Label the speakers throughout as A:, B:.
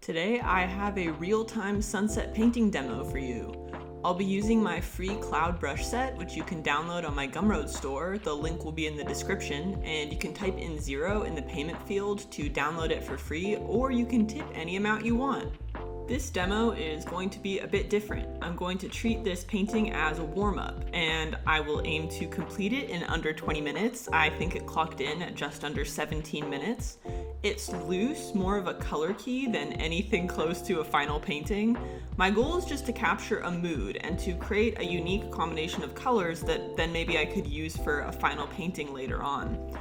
A: Today I have a real-time sunset painting demo for you. I'll be using my free cloud brush set, which you can download on my Gumroad store. The link will be in the description, and you can type in 0 in the payment field to download it for free, or you can tip any amount you want. This demo is going to be a bit different. I'm going to treat this painting as a warm-up, and I will aim to complete it in under 20 minutes. I think it clocked in at just under 17 minutes. It's loose, more of a color key than anything close to a final painting. My goal is just to capture a mood and to create a unique combination of colors that then maybe I could use for a final painting later on.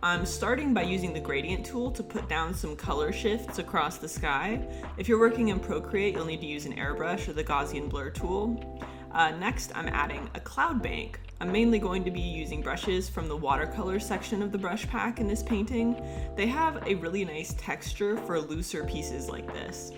A: I'm starting by using the gradient tool to put down some color shifts across the sky. If you're working in Procreate, you'll need to use an airbrush or the Gaussian blur tool. Next, I'm adding a cloud bank. I'm mainly going to be using brushes from the watercolor section of the brush pack in this painting. They have a really nice texture for looser pieces like this.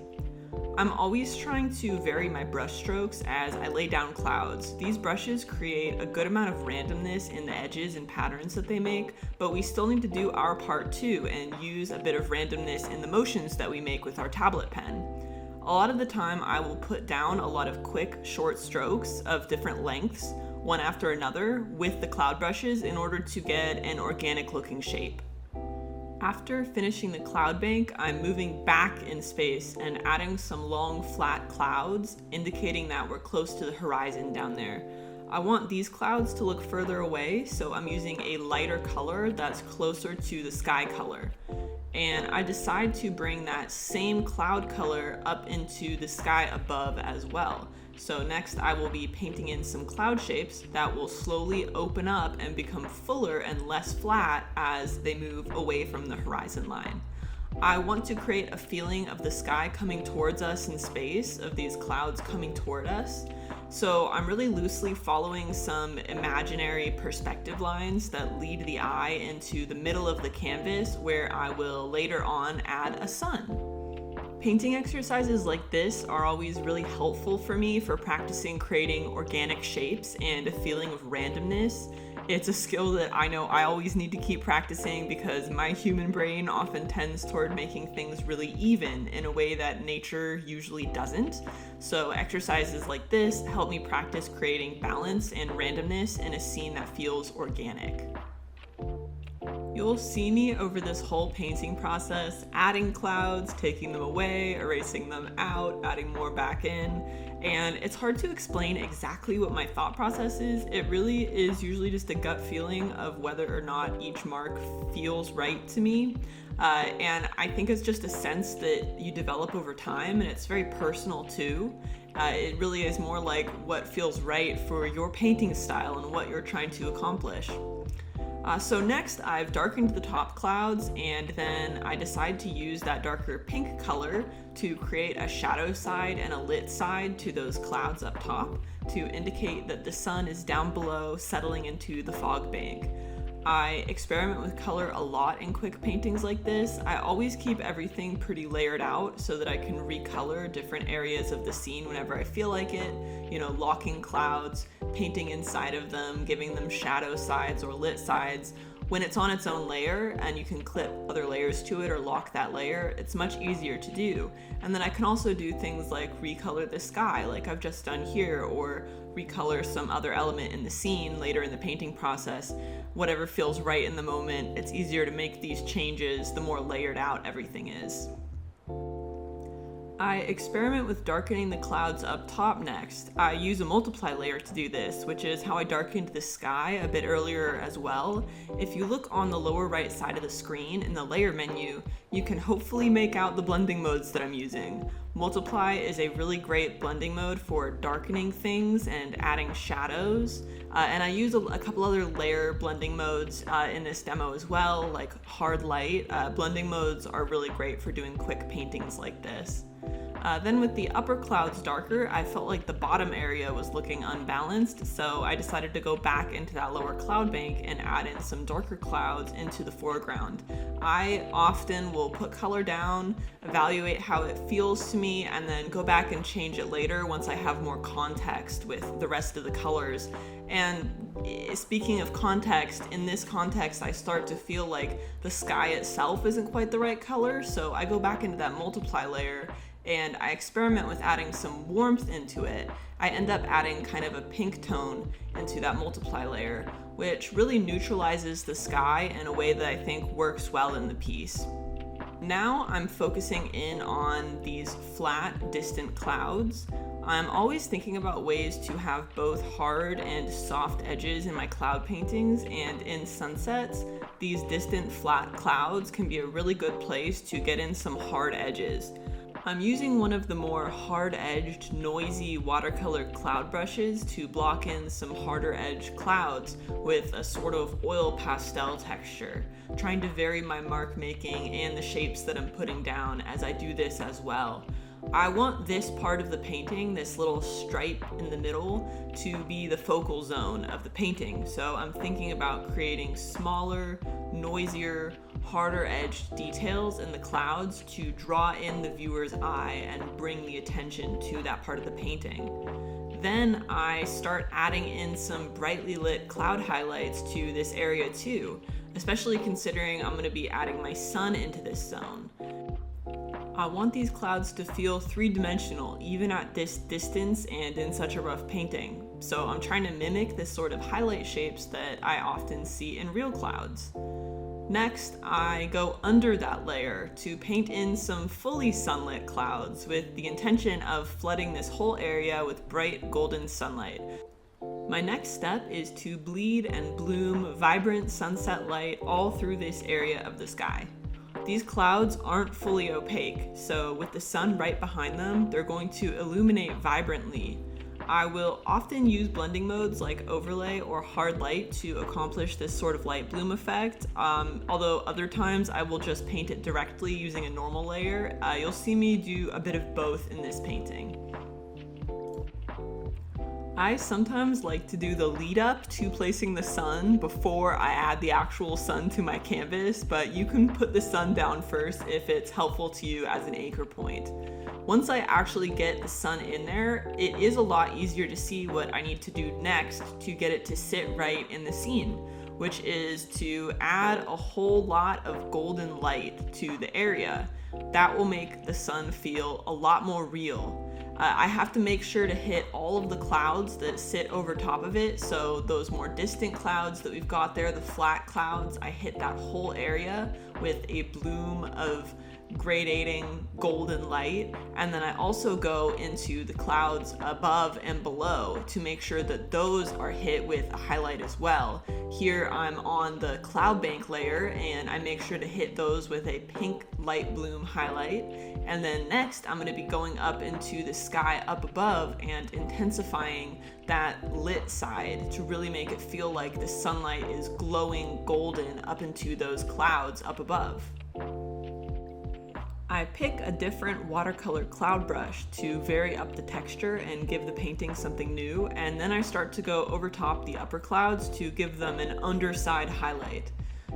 A: I'm always trying to vary my brush strokes as I lay down clouds. These brushes create a good amount of randomness in the edges and patterns that they make, but we still need to do our part too and use a bit of randomness in the motions that we make with our tablet pen. A lot of the time I will put down a lot of quick, short strokes of different lengths, one after another, with the cloud brushes in order to get an organic looking shape. After finishing the cloud bank, I'm moving back in space and adding some long flat clouds, indicating that we're close to the horizon down there. I want these clouds to look further away, so I'm using a lighter color that's closer to the sky color. And I decide to bring that same cloud color up into the sky above as well. So next I will be painting in some cloud shapes that will slowly open up and become fuller and less flat as they move away from the horizon line. I want to create a feeling of the sky coming towards us in space, of these clouds coming toward us. So I'm really loosely following some imaginary perspective lines that lead the eye into the middle of the canvas, where I will later on add a sun. Painting exercises like this are always really helpful for me for practicing creating organic shapes and a feeling of randomness. It's a skill that I know I always need to keep practicing because my human brain often tends toward making things really even in a way that nature usually doesn't. So exercises like this help me practice creating balance and randomness in a scene that feels organic. You'll see me over this whole painting process, adding clouds, taking them away, erasing them out, adding more back in, and it's hard to explain exactly what my thought process is. It really is usually just a gut feeling of whether or not each mark feels right to me, and I think it's just a sense that you develop over time, and it's very personal too. It really is more like what feels right for your painting style and what you're trying to accomplish. So next I've darkened the top clouds, and then I decide to use that darker pink color to create a shadow side and a lit side to those clouds up top to indicate that the sun is down below settling into the fog bank. I experiment with color a lot in quick paintings like this. I always keep everything pretty layered out so that I can recolor different areas of the scene whenever I feel like it, locking clouds, painting inside of them, giving them shadow sides or lit sides. When it's on its own layer and you can clip other layers to it or lock that layer, it's much easier to do. And then I can also do things like recolor the sky like I've just done here, or recolor some other element in the scene later in the painting process. Whatever feels right in the moment, it's easier to make these changes the more layered out everything is. I experiment with darkening the clouds up top next. I use a multiply layer to do this, which is how I darkened the sky a bit earlier as well. If you look on the lower right side of the screen in the layer menu, you can hopefully make out the blending modes that I'm using. Multiply is a really great blending mode for darkening things and adding shadows. And I use a couple other layer blending modes in this demo as well, like hard light. Blending modes are really great for doing quick paintings like this. Then with the upper clouds darker, I felt like the bottom area was looking unbalanced, so I decided to go back into that lower cloud bank and add in some darker clouds into the foreground. I often will put color down, evaluate how it feels to me, and then go back and change it later once I have more context with the rest of the colors. And speaking of context, in this context I start to feel like the sky itself isn't quite the right color, so I go back into that multiply layer and I experiment with adding some warmth into it. I end up adding kind of a pink tone into that multiply layer, which really neutralizes the sky in a way that I think works well in the piece. Now I'm focusing in on these flat, distant clouds. I'm always thinking about ways to have both hard and soft edges in my cloud paintings, and in sunsets, these distant flat clouds can be a really good place to get in some hard edges. I'm using one of the more hard-edged, noisy watercolor cloud brushes to block in some harder edged clouds with a sort of oil pastel texture, trying to vary my mark making and the shapes that I'm putting down as I do this as well. I want this part of the painting, this little stripe in the middle, to be the focal zone of the painting. So I'm thinking about creating smaller, noisier, harder edged details in the clouds to draw in the viewer's eye and bring the attention to that part of the painting. Then I start adding in some brightly lit cloud highlights to this area too, especially considering I'm going to be adding my sun into this zone. I want these clouds to feel three-dimensional even at this distance and in such a rough painting. So I'm trying to mimic this sort of highlight shapes that I often see in real clouds. Next, I go under that layer to paint in some fully sunlit clouds with the intention of flooding this whole area with bright golden sunlight. My next step is to bleed and bloom vibrant sunset light all through this area of the sky. These clouds aren't fully opaque, so with the sun right behind them, they're going to illuminate vibrantly. I will often use blending modes like overlay or hard light to accomplish this sort of light bloom effect, although other times I will just paint it directly using a normal layer. You'll see me do a bit of both in this painting. I sometimes like to do the lead up to placing the sun before I add the actual sun to my canvas, but you can put the sun down first if it's helpful to you as an anchor point. Once I actually get the sun in there, it is a lot easier to see what I need to do next to get it to sit right in the scene, which is to add a whole lot of golden light to the area. That will make the sun feel a lot more real. I have to make sure to hit all of the clouds that sit over top of it, so those more distant clouds that we've got there, the flat clouds, I hit that whole area with a bloom of gradating golden light, and then I also go into the clouds above and below to make sure that those are hit with a highlight as well. Here I'm on the cloud bank layer and I make sure to hit those with a pink light bloom highlight, and then next I'm going to be going up into the sky up above and intensifying that lit side to really make it feel like the sunlight is glowing golden up into those clouds up above. I pick a different watercolor cloud brush to vary up the texture and give the painting something new, and then I start to go over top the upper clouds to give them an underside highlight.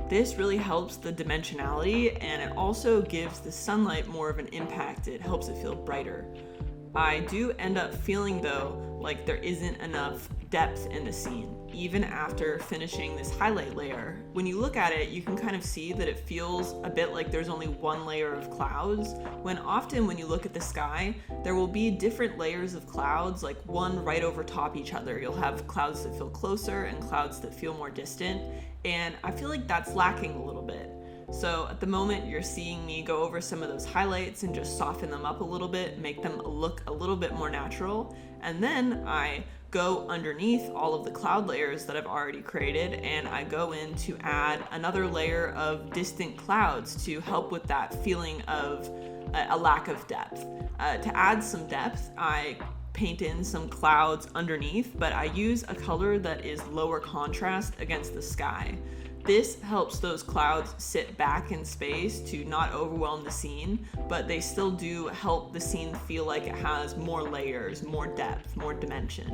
A: This really helps the dimensionality, and it also gives the sunlight more of an impact. It helps it feel brighter. I do end up feeling though like there isn't enough depth in the scene, even after finishing this highlight layer. When you look at it, you can kind of see that it feels a bit like there's only one layer of clouds, when often when you look at the sky, there will be different layers of clouds, like one right over top each other. You'll have clouds that feel closer and clouds that feel more distant, and I feel like that's lacking a little bit. So at the moment you're seeing me go over some of those highlights and just soften them up a little bit, make them look a little bit more natural, and then I go underneath all of the cloud layers that I've already created, and I go in to add another layer of distant clouds to help with that feeling of a lack of depth. To add some depth, I paint in some clouds underneath, but I use a color that is lower contrast against the sky. This helps those clouds sit back in space to not overwhelm the scene, but they still do help the scene feel like it has more layers, more depth, more dimension.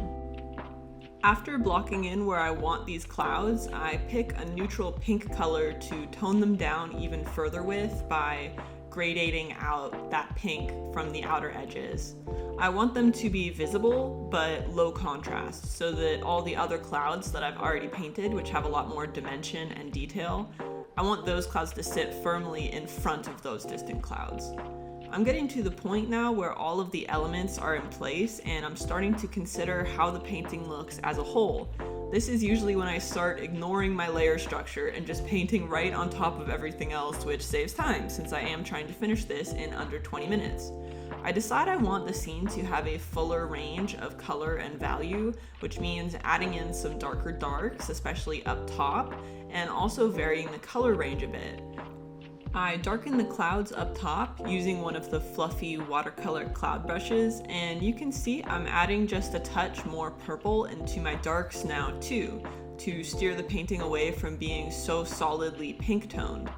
A: After blocking in where I want these clouds, I pick a neutral pink color to tone them down even further with by gradating out that pink from the outer edges. I want them to be visible but low contrast so that all the other clouds that I've already painted, which have a lot more dimension and detail, I want those clouds to sit firmly in front of those distant clouds. I'm getting to the point now where all of the elements are in place and I'm starting to consider how the painting looks as a whole. This is usually when I start ignoring my layer structure and just painting right on top of everything else, which saves time since I am trying to finish this in under 20 minutes. I decide I want the scene to have a fuller range of color and value, which means adding in some darker darks, especially up top, and also varying the color range a bit. I darken the clouds up top using one of the fluffy watercolor cloud brushes, and you can see I'm adding just a touch more purple into my darks now too, to steer the painting away from being so solidly pink toned.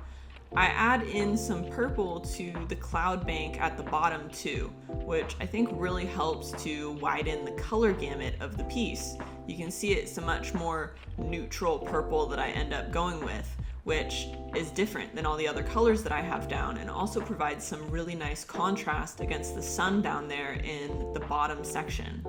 A: I add in some purple to the cloud bank at the bottom too, which I think really helps to widen the color gamut of the piece. You can see it's a much more neutral purple that I end up going with, which is different than all the other colors that I have down and also provides some really nice contrast against the sun down there in the bottom section.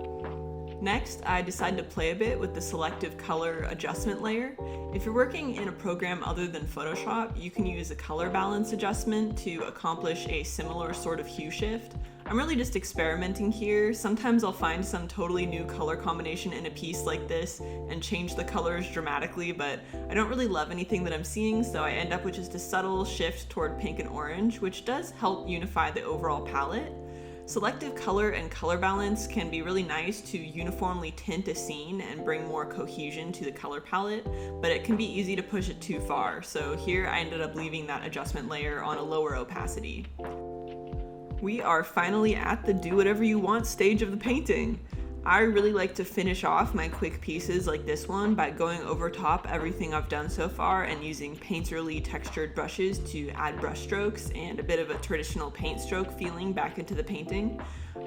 A: Next, I decide to play a bit with the selective color adjustment layer. If you're working in a program other than Photoshop, you can use a color balance adjustment to accomplish a similar sort of hue shift. I'm really just experimenting here. Sometimes I'll find some totally new color combination in a piece like this and change the colors dramatically, but I don't really love anything that I'm seeing, so I end up with just a subtle shift toward pink and orange, which does help unify the overall palette. Selective color and color balance can be really nice to uniformly tint a scene and bring more cohesion to the color palette, but it can be easy to push it too far, so here I ended up leaving that adjustment layer on a lower opacity. We are finally at the do whatever you want stage of the painting. I really like to finish off my quick pieces like this one by going over top everything I've done so far and using painterly textured brushes to add brush strokes and a bit of a traditional paint stroke feeling back into the painting.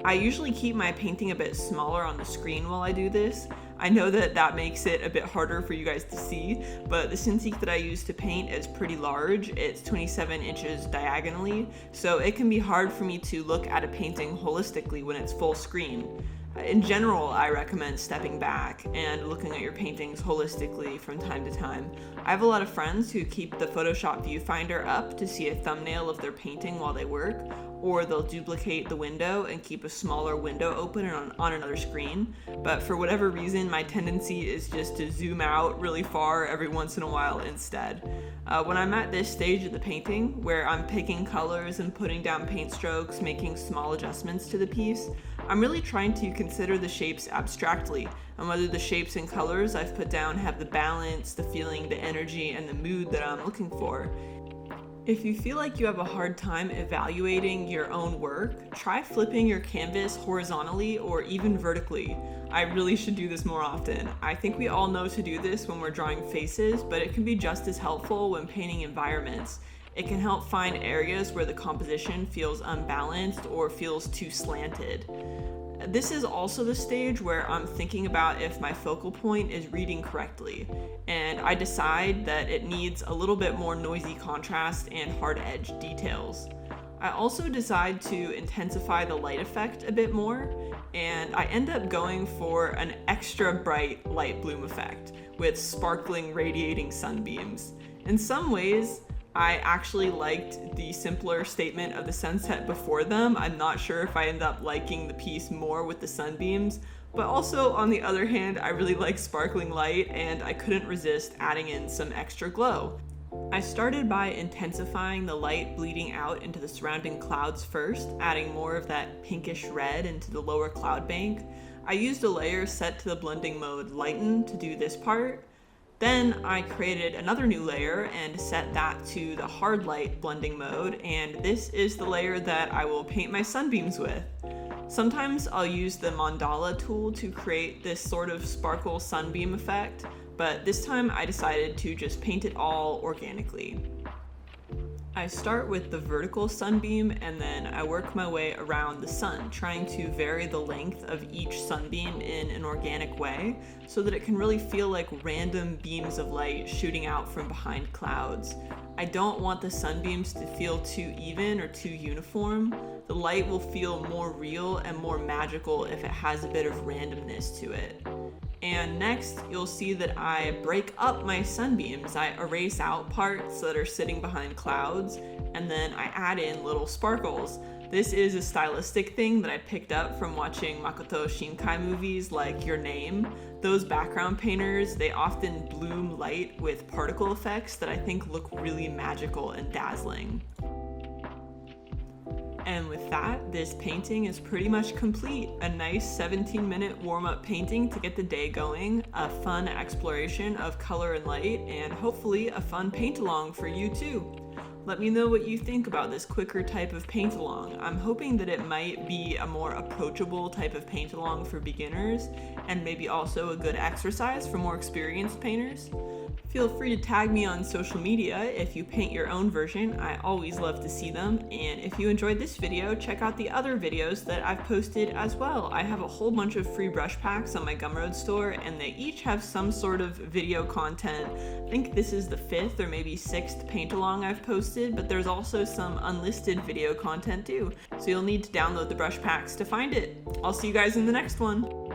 A: I usually keep my painting a bit smaller on the screen while I do this. I know that makes it a bit harder for you guys to see, but the Cintiq that I use to paint is pretty large. It's 27 inches diagonally, so it can be hard for me to look at a painting holistically when it's full screen. In general, I recommend stepping back and looking at your paintings holistically from time to time. I have a lot of friends who keep the Photoshop viewfinder up to see a thumbnail of their painting while they work, or they'll duplicate the window and keep a smaller window open on another screen. But for whatever reason, my tendency is just to zoom out really far every once in a while instead. When I'm at this stage of the painting, where I'm picking colors and putting down paint strokes, making small adjustments to the piece, I'm really trying to consider the shapes abstractly, and whether the shapes and colors I've put down have the balance, the feeling, the energy, and the mood that I'm looking for. If you feel like you have a hard time evaluating your own work, try flipping your canvas horizontally or even vertically. I really should do this more often. I think we all know to do this when we're drawing faces, but it can be just as helpful when painting environments. It can help find areas where the composition feels unbalanced or feels too slanted. This is also the stage where I'm thinking about if my focal point is reading correctly, and I decide that it needs a little bit more noisy contrast and hard edge details. I also decide to intensify the light effect a bit more, and I end up going for an extra bright light bloom effect with sparkling radiating sunbeams. In some ways, I actually liked the simpler statement of the sunset before them. I'm not sure if I end up liking the piece more with the sunbeams, but also on the other hand, I really like sparkling light and I couldn't resist adding in some extra glow. I started by intensifying the light bleeding out into the surrounding clouds first, adding more of that pinkish red into the lower cloud bank. I used a layer set to the blending mode Lighten to do this part. Then I created another new layer and set that to the hard light blending mode, and this is the layer that I will paint my sunbeams with. Sometimes I'll use the mandala tool to create this sort of sparkle sunbeam effect, but this time I decided to just paint it all organically. I start with the vertical sunbeam and then I work my way around the sun, trying to vary the length of each sunbeam in an organic way so that it can really feel like random beams of light shooting out from behind clouds. I don't want the sunbeams to feel too even or too uniform. The light will feel more real and more magical if it has a bit of randomness to it. And next, you'll see that I break up my sunbeams. I erase out parts that are sitting behind clouds, and then I add in little sparkles. This is a stylistic thing that I picked up from watching Makoto Shinkai movies like Your Name. Those background painters, they often bloom light with particle effects that I think look really magical and dazzling. And with that, this painting is pretty much complete. A nice 17-minute warm-up painting to get the day going, a fun exploration of color and light, and hopefully a fun paint-along for you too. Let me know what you think about this quicker type of paint-along. I'm hoping that it might be a more approachable type of paint-along for beginners, and maybe also a good exercise for more experienced painters. Feel free to tag me on social media if you paint your own version. I always love to see them. And if you enjoyed this video, check out the other videos that I've posted as well. I have a whole bunch of free brush packs on my Gumroad store, and they each have some sort of video content. I think this is the 5th or maybe 6th paint along I've posted, but there's also some unlisted video content too. So you'll need to download the brush packs to find it. I'll see you guys in the next one.